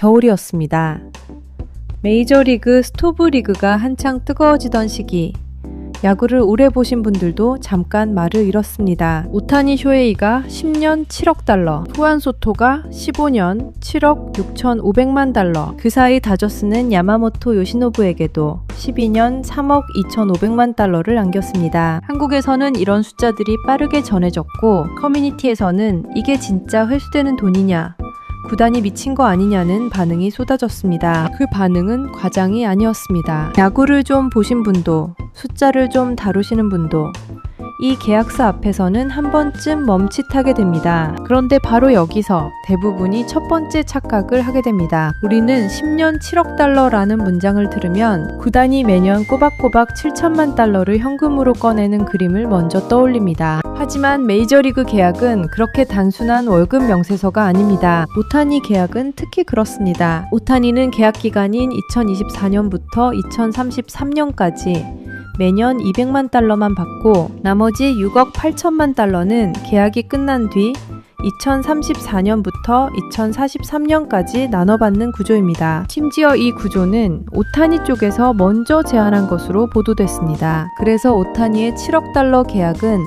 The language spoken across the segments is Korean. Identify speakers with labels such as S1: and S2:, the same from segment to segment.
S1: 겨울이었습니다. 메이저리그 스토브리그가 한창 뜨거워지던 시기, 야구를 오래 보신 분들도 잠깐 말을 잃었습니다. 오타니 쇼헤이가 10년 7억 달러, 후안 소토가 15년 7억 6,500만 달러, 그 사이 다저스는 야마모토 요시노부에게도 12년 3억 2,500만 달러를 안겼습니다. 한국에서는 이런 숫자들이 빠르게 전해졌고 커뮤니티에서는 이게 진짜 회수되는 돈이냐, 구단이 미친 거 아니냐는 반응이 쏟아졌습니다. 그 반응은 과장이 아니었습니다. 야구를 좀 보신 분도, 숫자를 좀 다루시는 분도 이 계약서 앞에서는 한 번쯤 멈칫하게 됩니다. 그런데 바로 여기서 대부분이 첫 번째 착각을 하게 됩니다. 우리는 10년 7억 달러라는 문장을 들으면 구단이 매년 꼬박꼬박 7천만 달러를 현금으로 꺼내는 그림을 먼저 떠올립니다. 하지만 메이저리그 계약은 그렇게 단순한 월급 명세서가 아닙니다. 오타니 계약은 특히 그렇습니다. 오타니는 계약 기간인 2024년부터 2033년까지 매년 200만 달러만 받고 나머지 6억 8천만 달러는 계약이 끝난 뒤 2034년부터 2043년까지 나눠받는 구조입니다. 심지어 이 구조는 오타니 쪽에서 먼저 제안한 것으로 보도됐습니다. 그래서 오타니의 7억 달러 계약은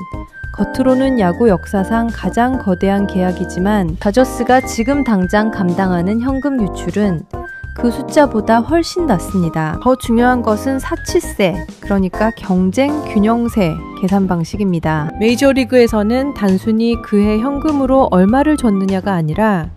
S1: 겉으로는 야구 역사상 가장 거대한 계약이지만 다저스가 지금 당장 감당하는 현금 유출은 그 숫자보다 훨씬 낮습니다. 더 중요한 것은 사치세, 그러니까 경쟁 균형세 계산 방식입니다. 메이저리그에서는 단순히 그해 현금으로 얼마를 줬느냐가 아니라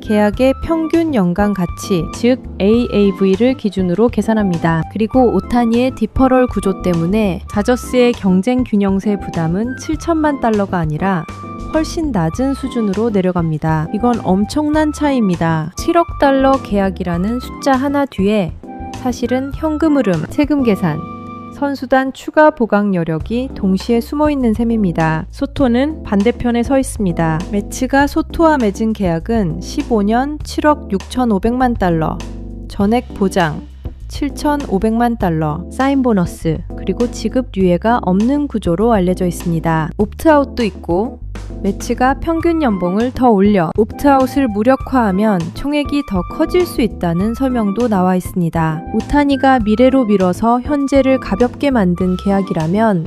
S1: 계약의 평균 연간 가치, 즉 AAV를 기준으로 계산합니다. 그리고 오타니의 디퍼럴 구조 때문에 다저스의 경쟁 균형세 부담은 7천만 달러가 아니라 훨씬 낮은 수준으로 내려갑니다. 이건 엄청난 차이입니다. 7억 달러 계약이라는 숫자 하나 뒤에 사실은 현금 흐름, 세금 계산, 선수단 추가 보강 여력이 동시에 숨어있는 셈입니다. 소토는 반대편에 서 있습니다. 매츠가 소토와 맺은 계약은 15년 7억 6,500만 달러, 전액 보장 7,500만 달러, 사인 보너스, 그리고 지급 유예가 없는 구조로 알려져 있습니다. 옵트아웃도 있고 매치가 평균 연봉을 더 올려 옵트아웃을 무력화하면 총액이 더 커질 수 있다는 설명도 나와 있습니다. 오타니가 미래로 미뤄서 현재를 가볍게 만든 계약이라면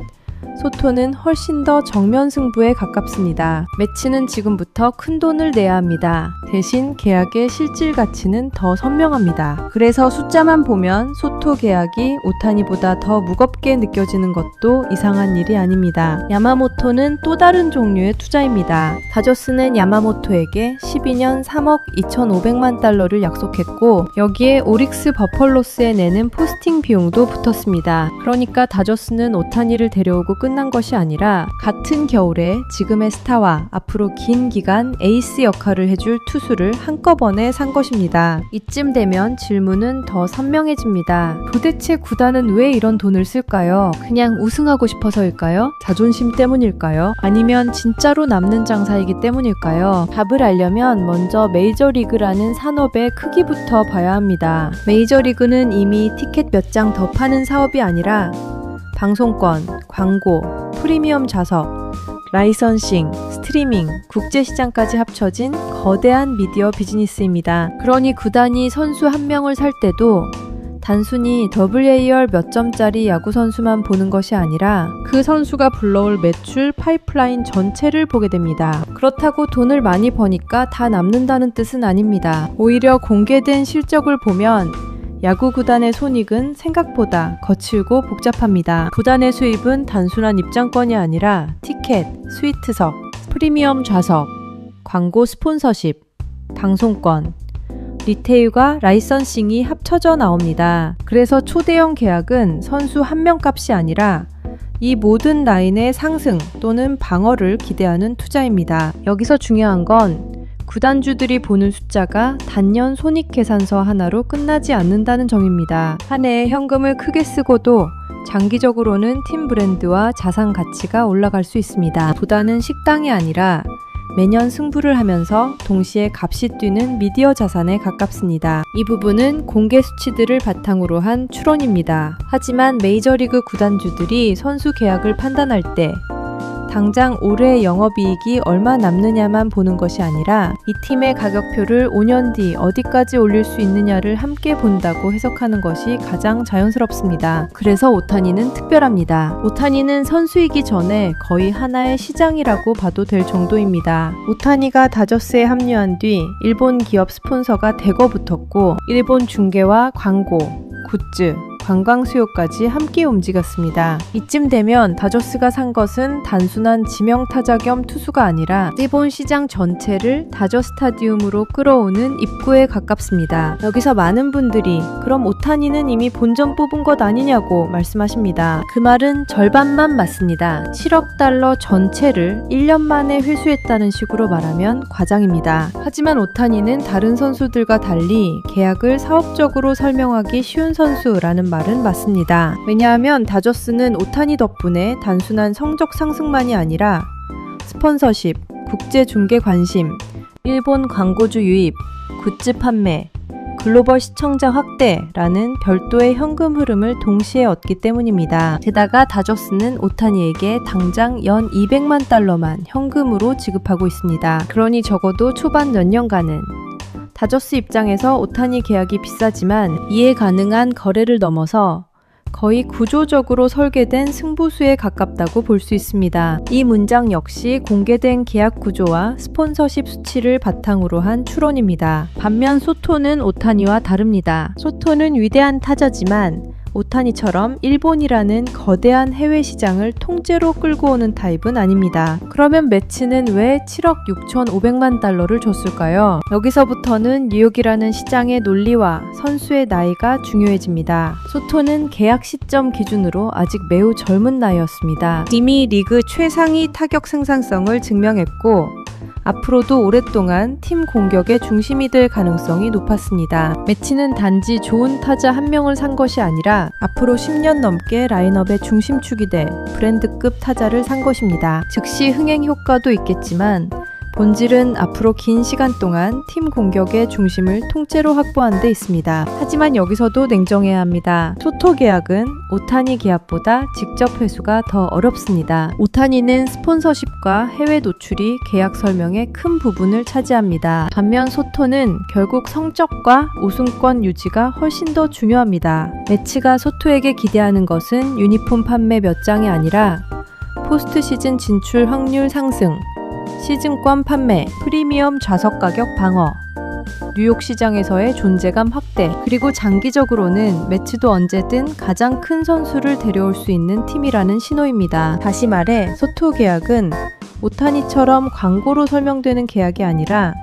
S1: 소토는 훨씬 더 정면 승부에 가깝습니다. 매치는 지금부터 큰 돈을 내야 합니다. 대신 계약의 실질 가치는 더 선명합니다. 그래서 숫자만 보면 소토 계약이 오타니보다 더 무겁게 느껴지는 것도 이상한 일이 아닙니다. 야마모토는 또 다른 종류의 투자입니다. 다저스는 야마모토에게 12년 3억 2,500만 달러를 약속했고 여기에 오릭스 버펄로스에 내는 포스팅 비용도 붙었습니다. 그러니까 다저스는 오타니를 데려오고 끝난 것이 아니라 같은 겨울에 지금의 스타와 앞으로 긴 기간 에이스 역할을 해줄 투수를 한꺼번에 산 것입니다. 이쯤 되면 질문은 더 선명해집니다. 도대체 구단은 왜 이런 돈을 쓸까요? 그냥 우승하고 싶어서일까요? 자존심 때문일까요? 아니면 진짜로 남는 장사이기 때문일까요? 답을 알려면 먼저 메이저리그라는 산업의 크기부터 봐야 합니다. 메이저리그는 이미 티켓 몇 장 더 파는 사업이 아니라 방송권, 광고, 프리미엄 좌석, 라이선싱, 스트리밍, 국제시장까지 합쳐진 거대한 미디어 비즈니스입니다. 그러니 구단이 선수 한 명을 살 때도 단순히 WAR 몇 점짜리 야구 선수만 보는 것이 아니라 그 선수가 불러올 매출 파이프라인 전체를 보게 됩니다. 그렇다고 돈을 많이 버니까 다 남는다는 뜻은 아닙니다. 오히려 공개된 실적을 보면 야구 구단의 손익은 생각보다 거칠고 복잡합니다. 구단의 수입은 단순한 입장권이 아니라 티켓, 스위트석, 프리미엄 좌석, 광고 스폰서십, 방송권, 리테일과 라이선싱이 합쳐져 나옵니다. 그래서 초대형 계약은 선수 한 명 값이 아니라 이 모든 라인의 상승 또는 방어를 기대하는 투자입니다. 여기서 중요한 건 구단주들이 보는 숫자가 단년 손익계산서 하나로 끝나지 않는다는 점입니다. 한 해에 현금을 크게 쓰고도 장기적으로는 팀 브랜드와 자산 가치가 올라갈 수 있습니다. 구단은 식당이 아니라 매년 승부를 하면서 동시에 값이 뛰는 미디어 자산에 가깝습니다. 이 부분은 공개 수치들을 바탕으로 한 추론입니다. 하지만 메이저리그 구단주들이 선수 계약을 판단할 때 당장 올해 영업이익이 얼마 남느냐만 보는 것이 아니라 이 팀의 가격표를 5년 뒤 어디까지 올릴 수 있느냐를 함께 본다고 해석하는 것이 가장 자연스럽습니다. 그래서 오타니는 특별합니다. 오타니는 선수이기 전에 거의 하나의 시장이라고 봐도 될 정도입니다. 오타니가 다저스에 합류한 뒤 일본 기업 스폰서가 대거 붙었고 일본 중계와 광고, 굿즈, 관광 수요까지 함께 움직였습니다. 이쯤 되면 다저스가 산 것은 단순한 지명타자 겸 투수가 아니라 일본 시장 전체를 다저 스타디움으로 끌어오는 입구에 가깝습니다. 여기서 많은 분들이 그럼 오타니는 이미 본전 뽑은 것 아니냐고 말씀하십니다. 그 말은 절반만 맞습니다. 7억 달러 전체를 1년 만에 회수했다는 식으로 말하면 과장입니다. 하지만 오타니는 다른 선수들과 달리 계약을 사업적으로 설명하기 쉬운 선수라는 말은 맞습니다. 왜냐하면 다저스는 오타니 덕분에 단순한 성적 상승만이 아니라 스폰서십, 국제 중계 관심, 일본 광고주 유입, 굿즈 판매, 글로벌 시청자 확대라는 별도의 현금 흐름을 동시에 얻기 때문입니다. 게다가 다저스는 오타니에게 당장 연 200만 달러만 현금으로 지급하고 있습니다. 그러니 적어도 초반 몇 년간은 다저스 입장에서 오타니 계약이 비싸지만 이해 가능한 거래를 넘어서 거의 구조적으로 설계된 승부수에 가깝다고 볼 수 있습니다. 이 문장 역시 공개된 계약 구조와 스폰서십 수치를 바탕으로 한 추론입니다. 반면 소토는 오타니와 다릅니다. 소토는 위대한 타자지만 오타니처럼 일본이라는 거대한 해외 시장을 통째로 끌고 오는 타입은 아닙니다. 그러면 매치는 왜 7억 6,500만 달러를 줬을까요? 여기서부터는 뉴욕이라는 시장의 논리와 선수의 나이가 중요해집니다. 소토는 계약 시점 기준으로 아직 매우 젊은 나이였습니다. 이미 리그 최상위 타격 생산성을 증명했고 앞으로도 오랫동안 팀 공격의 중심이 될 가능성이 높았습니다. 매치는 단지 좋은 타자 한 명을 산 것이 아니라 앞으로 10년 넘게 라인업의 중심축이 될 브랜드급 타자를 산 것입니다. 즉시 흥행 효과도 있겠지만 본질은 앞으로 긴 시간 동안 팀 공격의 중심을 통째로 확보한 데 있습니다. 하지만 여기서도 냉정해야 합니다. 소토 계약은 오타니 계약보다 직접 회수가 더 어렵습니다. 오타니는 스폰서십과 해외 노출이 계약 설명의 큰 부분을 차지합니다. 반면 소토는 결국 성적과 우승권 유지가 훨씬 더 중요합니다. 매치가 소토에게 기대하는 것은 유니폼 판매 몇 장이 아니라 포스트 시즌 진출 확률 상승, 시즌권 판매, 프리미엄 좌석 가격 방어, 뉴욕 시장에서의 존재감 확대, 그리고 장기적으로는 매치도 언제든 가장 큰 선수를 데려올 수 있는 팀이라는 신호입니다. 다시 말해 소토 계약은 오타니처럼 광고로 설명되는 계약이 아니라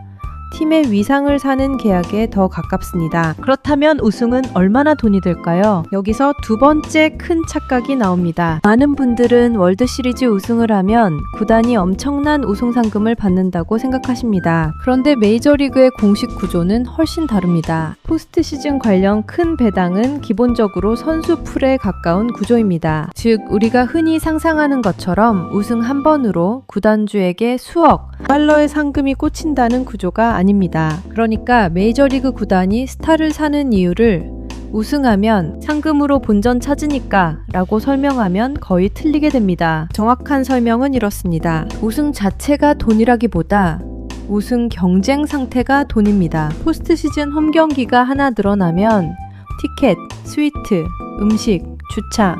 S1: 팀의 위상을 사는 계약에 더 가깝습니다. 그렇다면 우승은 얼마나 돈이 들까요? 여기서 두 번째 큰 착각이 나옵니다. 많은 분들은 월드시리즈 우승을 하면 구단이 엄청난 우승 상금을 받는다고 생각하십니다. 그런데 메이저리그의 공식 구조는 훨씬 다릅니다. 포스트 시즌 관련 큰 배당은 기본적으로 선수 풀에 가까운 구조입니다. 즉 우리가 흔히 상상하는 것처럼 우승 한 번으로 구단주에게 수억 달러의 상금이 꽂힌다는 구조가 아닙니다. 그러니까 메이저리그 구단이 스타를 사는 이유를 우승하면 상금으로 본전 찾으니까 라고 설명하면 거의 틀리게 됩니다. 정확한 설명은 이렇습니다. 우승 자체가 돈이라기보다 우승 경쟁 상태가 돈입니다. 포스트 시즌 홈 경기가 하나 늘어나면 티켓, 스위트, 음식, 주차,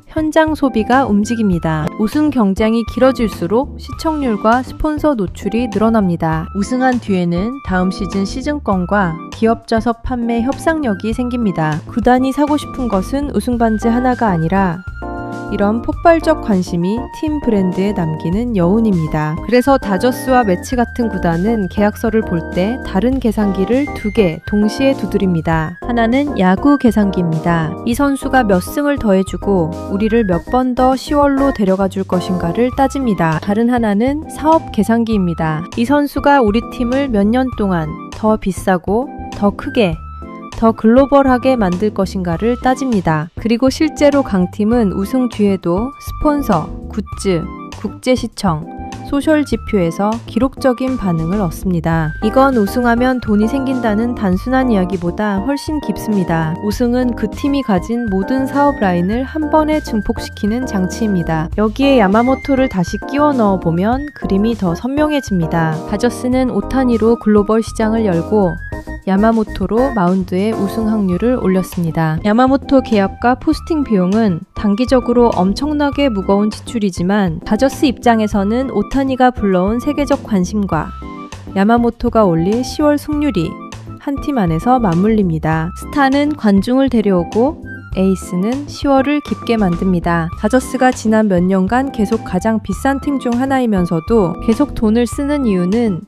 S1: 현장 소비가 움직입니다. 우승 경쟁이 길어질수록 시청률과 스폰서 노출이 늘어납니다. 우승한 뒤에는 다음 시즌 시즌권과 기업 좌석 판매 협상력이 생깁니다. 구단이 사고 싶은 것은 우승 반지 하나가 아니라 이런 폭발적 관심이 팀 브랜드에 남기는 여운입니다. 그래서 다저스와 매치 같은 구단은 계약서를 볼 때 다른 계산기를 2개 동시에 두드립니다. 하나는 야구 계산기입니다. 이 선수가 몇 승을 더해주고 우리를 몇 번 더 10월로 데려가 줄 것인가를 따집니다. 다른 하나는 사업 계산기입니다. 이 선수가 우리 팀을 몇 년 동안 더 비싸고 더 크게 더 글로벌하게 만들 것인가를 따집니다. 그리고 실제로 강팀은 우승 뒤에도 스폰서, 굿즈, 국제시청, 소셜 지표에서 기록적인 반응을 얻습니다. 이건 우승하면 돈이 생긴다는 단순한 이야기보다 훨씬 깊습니다. 우승은 그 팀이 가진 모든 사업 라인을 한 번에 증폭시키는 장치입니다. 여기에 야마모토를 다시 끼워 넣어보면 그림이 더 선명해집니다. 다저스는 오타니로 글로벌 시장을 열고 야마모토로 마운드의 우승 확률을 올렸습니다. 야마모토 계약과 포스팅 비용은 단기적으로 엄청나게 무거운 지출이지만 다저스 입장에서는 오타니가 불러온 세계적 관심과 야마모토가 올릴 10월 승률이 한 팀 안에서 맞물립니다. 스타는 관중을 데려오고 에이스는 10월을 깊게 만듭니다. 다저스가 지난 몇 년간 계속 가장 비싼 팀 중 하나이면서도 계속 돈을 쓰는 이유는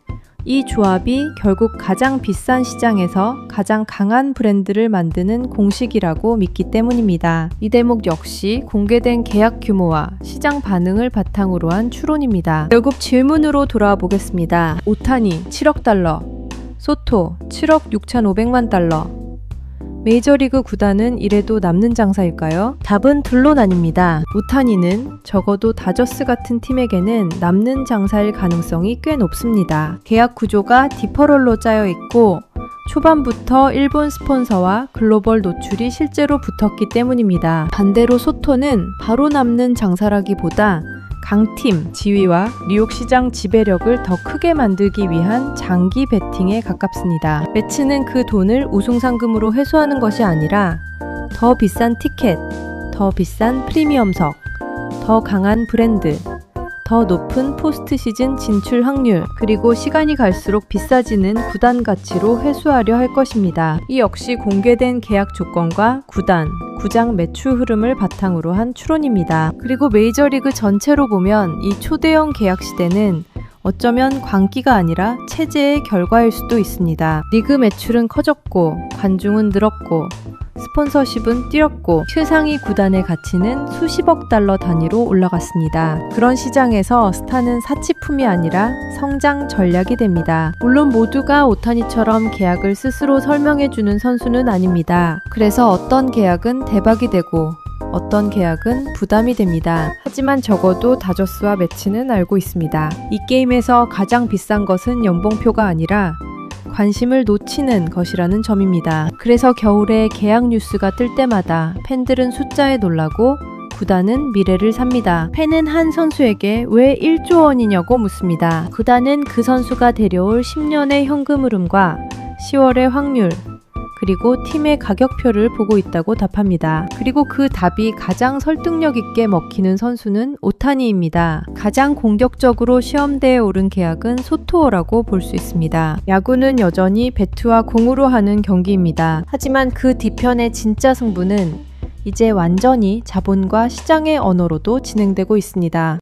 S1: 이 조합이 결국 가장 비싼 시장에서 가장 강한 브랜드를 만드는 공식이라고 믿기 때문입니다. 이 대목 역시 공개된 계약 규모와 시장 반응을 바탕으로 한 추론입니다. 결국 질문으로 돌아와 보겠습니다. 오타니 7억 달러, 소토 7억 6,500만 달러. 메이저리그 구단은 이래도 남는 장사일까요? 답은 둘론 아닙니다. 오타니는 적어도 다저스 같은 팀에게는 남는 장사일 가능성이 꽤 높습니다. 계약 구조가 디퍼럴로 짜여 있고 초반부터 일본 스폰서와 글로벌 노출이 실제로 붙었기 때문입니다. 반대로 소토는 바로 남는 장사라기보다 강팀 지위와 뉴욕 시장 지배력을 더 크게 만들기 위한 장기 베팅에 가깝습니다. 매치는 그 돈을 우승 상금으로 회수하는 것이 아니라 더 비싼 티켓, 더 비싼 프리미엄석, 더 강한 브랜드, 더 높은 포스트 시즌 진출 확률, 그리고 시간이 갈수록 비싸지는 구단 가치로 회수하려 할 것입니다. 이 역시 공개된 계약 조건과 구단, 구장 매출 흐름을 바탕으로 한 추론입니다. 그리고 메이저리그 전체로 보면 이 초대형 계약 시대는 어쩌면 광기가 아니라 체제의 결과일 수도 있습니다. 리그 매출은 커졌고, 관중은 늘었고, 스폰서십은 뛰었고, 최상위 구단의 가치는 수십억 달러 단위로 올라갔습니다. 그런 시장에서 스타는 사치품이 아니라 성장 전략이 됩니다. 물론 모두가 오타니처럼 계약을 스스로 설명해주는 선수는 아닙니다. 그래서 어떤 계약은 대박이 되고 어떤 계약은 부담이 됩니다. 하지만 적어도 다저스와 매치는 알고 있습니다. 이 게임에서 가장 비싼 것은 연봉표가 아니라 관심을 놓치는 것이라는 점입니다. 그래서 겨울에 계약 뉴스가 뜰 때마다 팬들은 숫자에 놀라고 구단은 미래를 삽니다. 팬은 한 선수에게 왜 1조 원이냐고 묻습니다. 구단은 그 선수가 데려올 10년의 현금 흐름과 10월의 확률, 그리고 팀의 가격표를 보고 있다고 답합니다. 그리고 그 답이 가장 설득력 있게 먹히는 선수는 오타니입니다. 가장 공격적으로 시험대에 오른 계약은 소토어라고 볼 수 있습니다. 야구는 여전히 배트와 공으로 하는 경기입니다. 하지만 그 뒤편의 진짜 승부는 이제 완전히 자본과 시장의 언어로도 진행되고 있습니다.